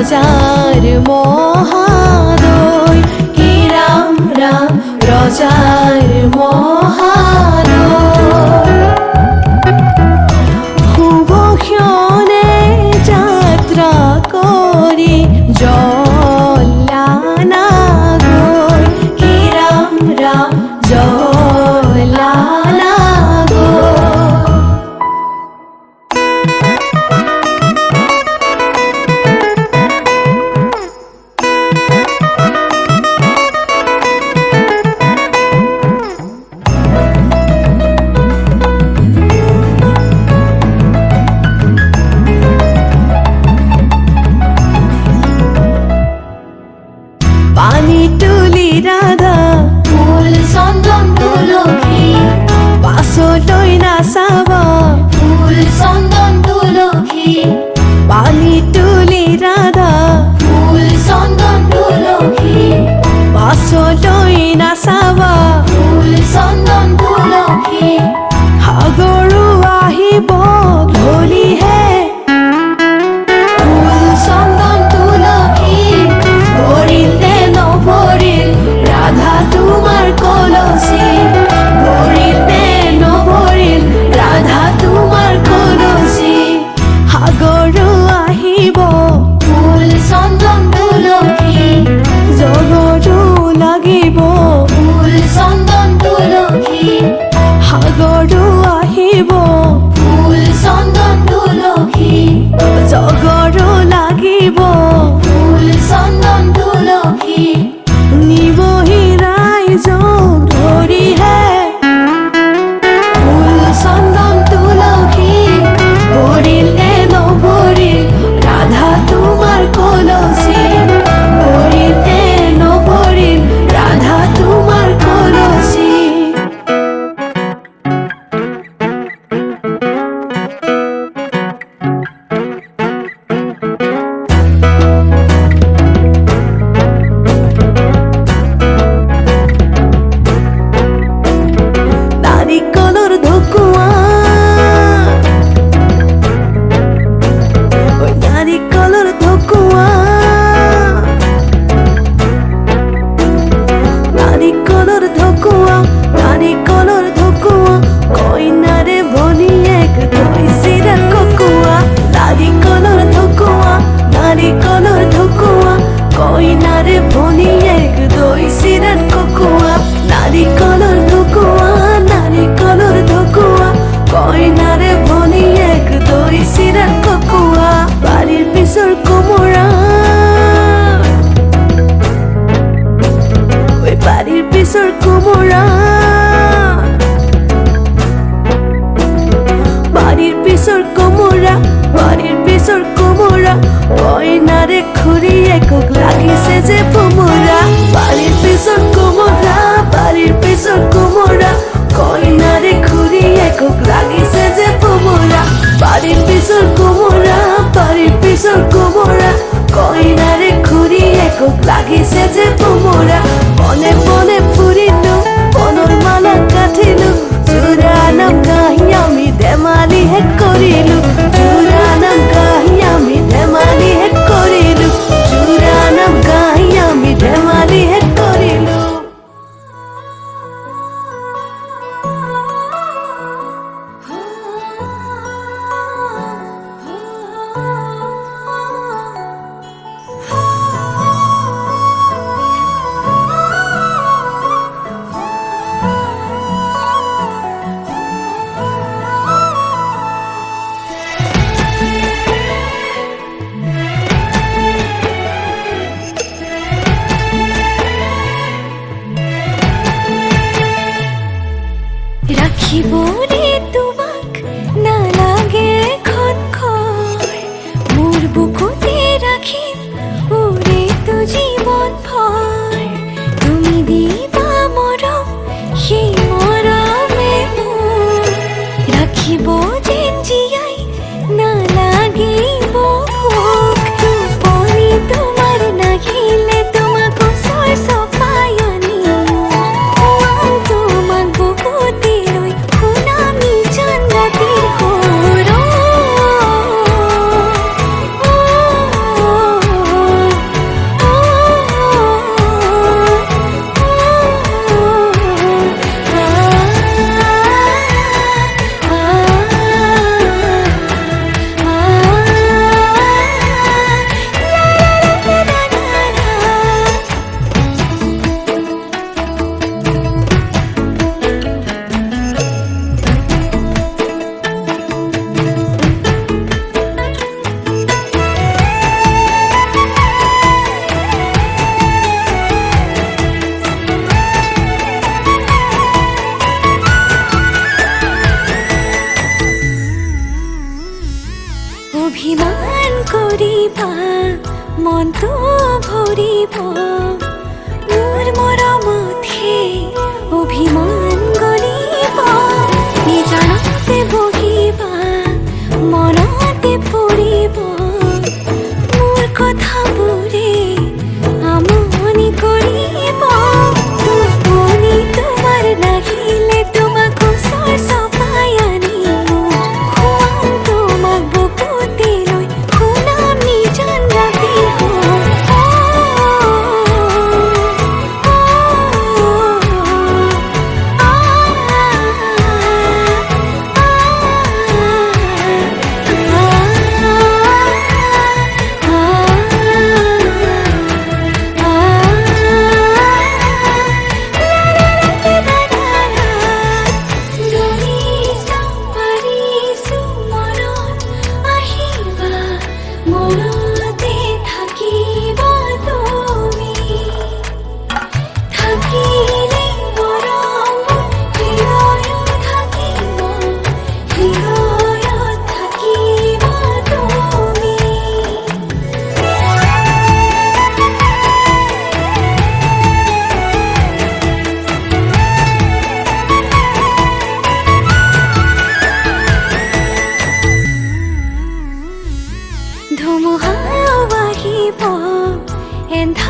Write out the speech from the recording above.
Roger মহাদয় কি Ram Ram Roger মহাদয় শুভক্ষণে যাত্রা করি জল্লানা গৈ কি রাম রাম জল্লানা পানি তুলি রাধা ফুল চন্দন তুলসী পাছলৈ নাচাবা ফুল চন্দন তুলসী পানি তুলি ৰাধা ফুল চন্দন তুলসী পাছলৈ নাচাবা ফুল চন্দন তুলসী সাগৰো আহিব ধৰিহে ফুল চন্দন তুলসী ভৰিলে নভৰিল ৰাধা তোমাৰ কলচী ভৰিলে নভৰিল ৰাধা তোমাৰ কলচী সাগৰো আহিব ফুল চন্দন তুলসী জগতো লাগিব ফুল চন্দন তুলসী সাগৰো আহিব ফুল চন্দন তুলসী জগৰো লাগিব ফুল চন্দন তুলসী নিবহি ৰাইজক ধৰিহে ফুল চন্দন তুলসী ভৰিলে নভৰিল ৰাধা তোমাৰ কলচী ভৰিলে নভৰিল ৰাধা তোমাৰ কলচী নাৰিকলৰ ঢকুৱা ঐ নাৰিকলৰ ঢকুৱা নাৰিকলৰ ঢকুৱা নাৰিকলৰ ঢকুৱা কইনাৰে ভনীয়েক দৈ চিৰা ককোৱা নাৰিকলৰ ঢকুৱা নাৰিকলৰ ঢকুৱা কইনাৰে ভনীয়েক দৈ চিৰা ককোৱা নাৰিকলৰ ঢকুৱা নাৰিকলৰ ঢকুৱা কইনাৰে ভনীয়েক দৈ চিৰা ককোৱা বাৰীৰ পিছৰ কোমোৰা ঐ বাৰীৰ পিছৰ কোমোৰা বাৰীৰ পিছৰ কোমোৰা বাৰীৰ পিছৰ কোমোৰা কইনাৰে খুৰীয়েকক লাগিছে যে ভোমোৰা বাৰীৰ পিছৰ কোমোৰা বাৰীৰ পিছৰ কোমোৰা কইনাৰে খুৰীয়েকক লাগিছে যে ভোমোৰা বাৰীৰ পিছৰ কোমোৰা বাৰীৰ পিছৰ কোমোৰা কইনাৰে খুৰীয়েকক লাগিছে যে ভোমোৰা বনে বনে ফুৰিলো বনৰ মালা কাঠিলো জোৰা নাম গাহি আমি ধেমালি হে কৰিলো জোৰা নাম গাহি আমি ধেমালি হে কৰিলো জোৰা নাম গাহি আমি ধেমালি হে কৰিলো ভৰিব মোৰ মৰমতহে অভিমান গলিব নিজৰতে বহিবা মনতে পৰিব মোৰ কথাবোৰে আমনি কৰিব টোপনি তোমাৰ নাহিলে তোমাক ওচৰ চপাই আনি মোৰ শুৱাম তোমাক বুকুতে লৈ শুনাম নিজান ৰাতিৰ সুৰ মনতে থাকিবা তুমি থাকিলে মৰম হৃদয়ত থাকিব হৃদয়ত থাকিবা তুমি ধুমুহাও আহিব এন্ধাৰ